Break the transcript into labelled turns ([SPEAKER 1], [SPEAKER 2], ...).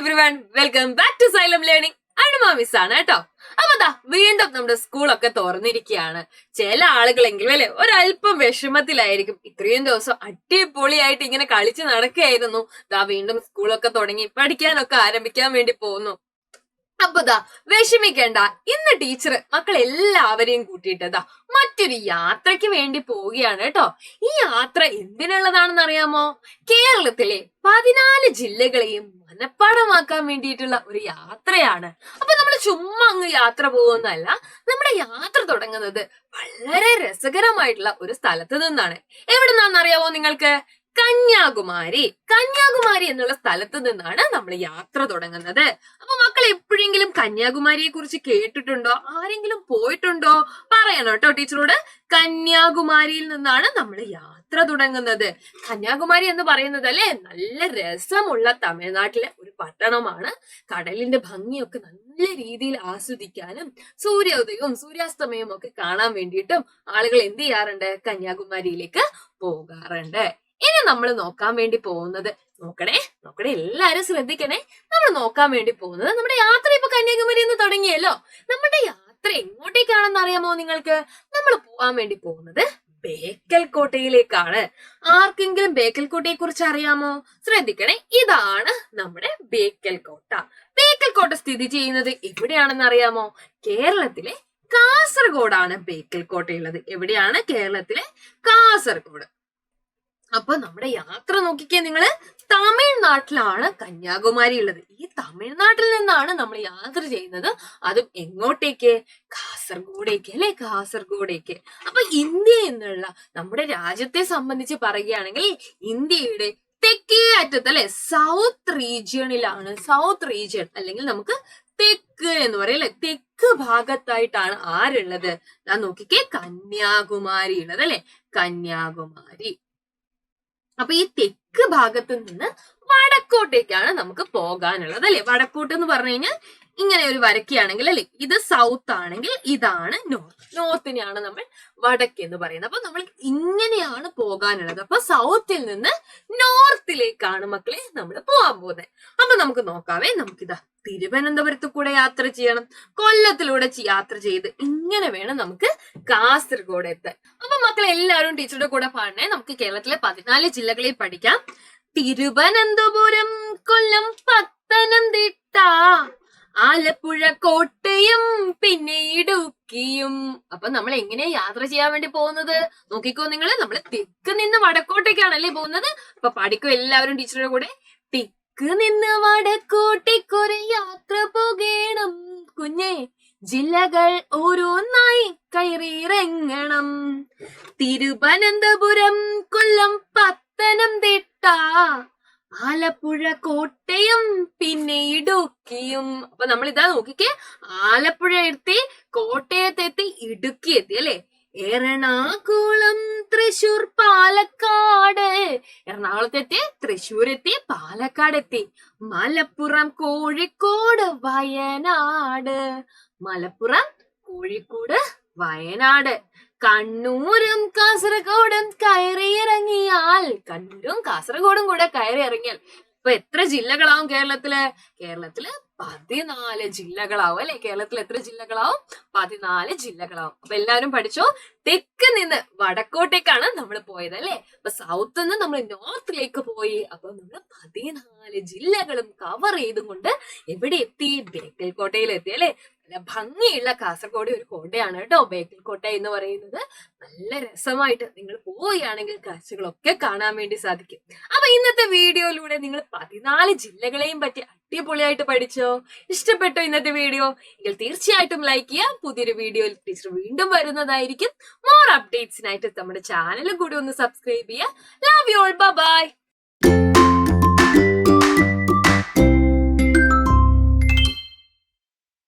[SPEAKER 1] Everyone, welcome back to Xylem learning. Anuma miss ആണ് കേട്ടോ. അപ്പൊ വീണ്ടും നമ്മുടെ സ്കൂളൊക്കെ തുറന്നിരിക്കുകയാണ്. ചില ആളുകളെങ്കിലും അല്ലെ ഒരല്പം വിഷമത്തിലായിരിക്കും. ഇത്രയും ദിവസം അടിപൊളിയായിട്ട് ഇങ്ങനെ കളിച്ച് നടക്കുകയായിരുന്നു. വീണ്ടും സ്കൂളൊക്കെ തുടങ്ങി, പഠിക്കാനൊക്കെ ആരംഭിക്കാൻ വേണ്ടി പോകുന്നു. അപ്പൊ വിഷമിക്കണ്ട. ഇന്ന് ടീച്ചർ മക്കളെല്ലാവരെയും കൂട്ടിയിട്ടതാ മറ്റൊരു യാത്രയ്ക്ക് വേണ്ടി പോവുകയാണ് കേട്ടോ. ഈ യാത്ര എന്തിനുള്ളതാണെന്ന് അറിയാമോ? കേരളത്തിലെ 14 ജില്ലകളെയും മനഃപ്പാഠമാക്കാൻ വേണ്ടിയിട്ടുള്ള ഒരു യാത്രയാണ്. അപ്പൊ നമ്മൾ ചുമ്മാ അങ്ങ് യാത്ര പോകുന്നതല്ല. നമ്മുടെ യാത്ര തുടങ്ങുന്നത് വളരെ രസകരമായിട്ടുള്ള ഒരു സ്ഥലത്ത് നിന്നാണ്. എവിടുന്നാണെന്നറിയാമോ നിങ്ങൾക്ക്? കന്യാകുമാരി എന്നുള്ള സ്ഥലത്ത് നിന്നാണ് നമ്മൾ യാത്ര തുടങ്ങുന്നത്. അപ്പൊ മക്കൾ എപ്പോഴെങ്കിലും കന്യാകുമാരിയെ കുറിച്ച് കേട്ടിട്ടുണ്ടോ? ആരെങ്കിലും പോയിട്ടുണ്ടോ? പറയണം കേട്ടോ ടീച്ചറോട്. കന്യാകുമാരിയിൽ നിന്നാണ് നമ്മൾ യാത്ര തുടങ്ങുന്നത്. കന്യാകുമാരി എന്ന് പറയുന്നത് അല്ലെ നല്ല രസമുള്ള തമിഴ്നാട്ടിലെ ഒരു പട്ടണമാണ്. കടലിന്റെ ഭംഗിയൊക്കെ നല്ല രീതിയിൽ ആസ്വദിക്കാനും സൂര്യോദയവും സൂര്യാസ്തമയവും ഒക്കെ കാണാൻ വേണ്ടിയിട്ടും ആളുകൾ എന്ത് ചെയ്യാറുണ്ട്? കന്യാകുമാരിയിലേക്ക് പോകാറുണ്ട്. ഇനി നമ്മൾ നോക്കാൻ വേണ്ടി പോകുന്നത്, നോക്കണേ എല്ലാരും ശ്രദ്ധിക്കണേ. നമ്മൾ നോക്കാൻ വേണ്ടി പോകുന്നത്, നമ്മുടെ യാത്ര ഇപ്പൊ കന്യാകുമാരി എന്ന് തുടങ്ങിയല്ലോ. നമ്മുടെ യാത്ര എങ്ങോട്ടേക്കാണെന്ന് അറിയാമോ നിങ്ങൾക്ക്? നമ്മൾ പോകാൻ വേണ്ടി പോകുന്നത് ബേക്കൽ കോട്ടയിലേക്കാണ്. ആർക്കെങ്കിലും ബേക്കൽ കോട്ടയെ കുറിച്ച് അറിയാമോ? ശ്രദ്ധിക്കണേ, ഇതാണ് നമ്മുടെ ബേക്കൽ കോട്ട. ബേക്കൽ കോട്ട സ്ഥിതി ചെയ്യുന്നത് എവിടെയാണെന്ന് അറിയാമോ? കേരളത്തിലെ കാസർഗോഡാണ് ബേക്കൽ കോട്ടയുള്ളത്. എവിടെയാണ്? കേരളത്തിലെ കാസർഗോഡ്. അപ്പൊ നമ്മുടെ യാത്ര നോക്കിക്കേ നിങ്ങള്, തമിഴ്നാട്ടിലാണ് കന്യാകുമാരി ഉള്ളത്. ഈ തമിഴ്നാട്ടിൽ നിന്നാണ് നമ്മൾ യാത്ര ചെയ്യുന്നത്. അതും എങ്ങോട്ടേക്ക്? കാസർഗോഡേക്ക് അല്ലെ, കാസർഗോഡേക്ക്. അപ്പൊ ഇന്ത്യ എന്നുള്ള നമ്മുടെ രാജ്യത്തെ സംബന്ധിച്ച് പറയുകയാണെങ്കിൽ ഇന്ത്യയുടെ തെക്കേ അറ്റത്ത് അല്ലെ, സൗത്ത് റീജിയണിലാണ്. സൗത്ത് റീജിയൺ അല്ലെങ്കിൽ നമുക്ക് തെക്ക് എന്ന് പറയും അല്ലെ, തെക്ക് ഭാഗത്തായിട്ടാണ് ആരുള്ളത്? നോക്കിക്കേ, കന്യാകുമാരി ഉള്ളത് അല്ലെ, കന്യാകുമാരി. അപ്പൊ ഈ തെക്ക് ഭാഗത്ത് നിന്ന് വടക്കോട്ടേക്കാണ് നമുക്ക് പോകാനുള്ളത് അല്ലെ. വടക്കോട്ട് എന്ന് പറഞ്ഞു കഴിഞ്ഞാൽ ഇങ്ങനെ ഒരു വരയ്ക്കുകയാണെങ്കിൽ അല്ലെ, ഇത് സൗത്ത് ആണെങ്കിൽ ഇതാണ് നോർത്ത്. നോർത്തിനെയാണ് നമ്മൾ വടക്ക് എന്ന് പറയുന്നത്. അപ്പൊ നമ്മൾ ഇങ്ങനെയാണ് പോകാനുള്ളത്. അപ്പൊ സൗത്തിൽ നിന്ന് നോർത്തിലേക്കാണ് മക്കളെ നമ്മൾ പോകാൻ പോകുന്നത്. അപ്പൊ നമുക്ക് നോക്കാവേ. നമുക്കിതാ തിരുവനന്തപുരത്ത് കൂടെ യാത്ര ചെയ്യണം, കൊല്ലത്തിലൂടെ യാത്ര ചെയ്ത് ഇങ്ങനെ വേണം നമുക്ക് കാസർഗോഡ് എത്താൻ. അപ്പൊ മക്കളെ എല്ലാവരും ടീച്ചറുടെ കൂടെ പാടണേ. നമുക്ക് കേരളത്തിലെ 14 ജില്ലകളിൽ പഠിക്കാം. തിരുവനന്തപുരം, കൊല്ലം, പത്തനംതിട്ട, ആലപ്പുഴ, കോട്ടയം, പിന്നെ ഇടുക്കിയും. അപ്പൊ നമ്മൾ എങ്ങനെയാ യാത്ര ചെയ്യാൻ വേണ്ടി പോകുന്നത്? നോക്കിക്കോ നിങ്ങള്, നമ്മള് തെക്ക് നിന്ന് വടക്കോട്ടേക്കാണല്ലേ പോകുന്നത്. അപ്പൊ പഠിക്കോ എല്ലാവരും ടീച്ചറുടെ കൂടെ. തെക്ക് നിന്ന് വടക്കോട്ടേക്കൊരു യാത്ര പോകണം കുഞ്ഞേ, ജില്ലകൾ ഓരോന്നായി കയറിയിറങ്ങണം. തിരുവനന്തപുരം, കൊല്ലം, പത്തനംതിട്ട, ആലപ്പുഴ, കോട്ടയം, പിന്നെ ഇടുക്കിയും. അപ്പൊ നമ്മൾ ഇതാ നോക്കിക്കേ, ആലപ്പുഴ എത്തി, കോട്ടയത്തെത്തി, ഇടുക്കി എത്തി അല്ലെ. എറണാകുളം, തൃശൂർ, പാലക്കാട്. എറണാകുളത്തെത്തി, തൃശൂർ എത്തി, പാലക്കാട് എത്തി. മലപ്പുറം, കോഴിക്കോട്, വയനാട്. മലപ്പുറം, കോഴിക്കോട്, വയനാട്. കണ്ണൂരും കാസർഗോഡും കയറിയിറങ്ങിയാൽ, കണ്ണൂരും കാസർഗോഡും കൂടെ കയറി ഇറങ്ങിയാൽ ഇപ്പൊ എത്ര ജില്ലകളാവും കേരളത്തില്? 14 ജില്ലകളാവും അല്ലെ. കേരളത്തിൽ എത്ര ജില്ലകളാവും? 14 ജില്ലകളാവും. അപ്പൊ എല്ലാവരും പഠിച്ചോ. തെക്ക് നിന്ന് വടക്കോട്ടേക്കാണ് നമ്മൾ പോയത് അല്ലെ. അപ്പൊ സൗത്ത് നിന്ന് നമ്മൾ നോർത്തിലേക്ക് പോയി. അപ്പൊ നമ്മൾ 14 ജില്ലകളും കവർ ചെയ്തുകൊണ്ട് എവിടെ എത്തി? ബേക്കൽ കോട്ടയിൽ എത്തി അല്ലെ. നല്ല ഭംഗിയുള്ള കാസർഗോഡ് ഒരു കോട്ടയാണ് കേട്ടോ ബേക്കൽ കോട്ട എന്ന് പറയുന്നത്. നല്ല രസമായിട്ട് നിങ്ങൾ പോവുകയാണെങ്കിൽ കാഴ്ചകളൊക്കെ കാണാൻ വേണ്ടി സാധിക്കും. അപ്പൊ ഇന്നത്തെ വീഡിയോയിലൂടെ നിങ്ങൾ 14 ജില്ലകളെയും പറ്റി അടിപൊളിയായിട്ട് പഠിച്ചോ? ഇഷ്ടപ്പെട്ടോ ഇന്നത്തെ വീഡിയോ? എങ്കിൽ തീർച്ചയായിട്ടും ലൈക്ക് ചെയ്യാം. പുതിയൊരു വീഡിയോയിൽ ടീച്ചർ വീണ്ടും വരുന്നതായിരിക്കും. മോർ അപ്ഡേറ്റ്സിനായിട്ട് നമ്മുടെ ചാനലും കൂടി ഒന്ന് സബ്സ്ക്രൈബ് ചെയ്യുക. Love you all, by.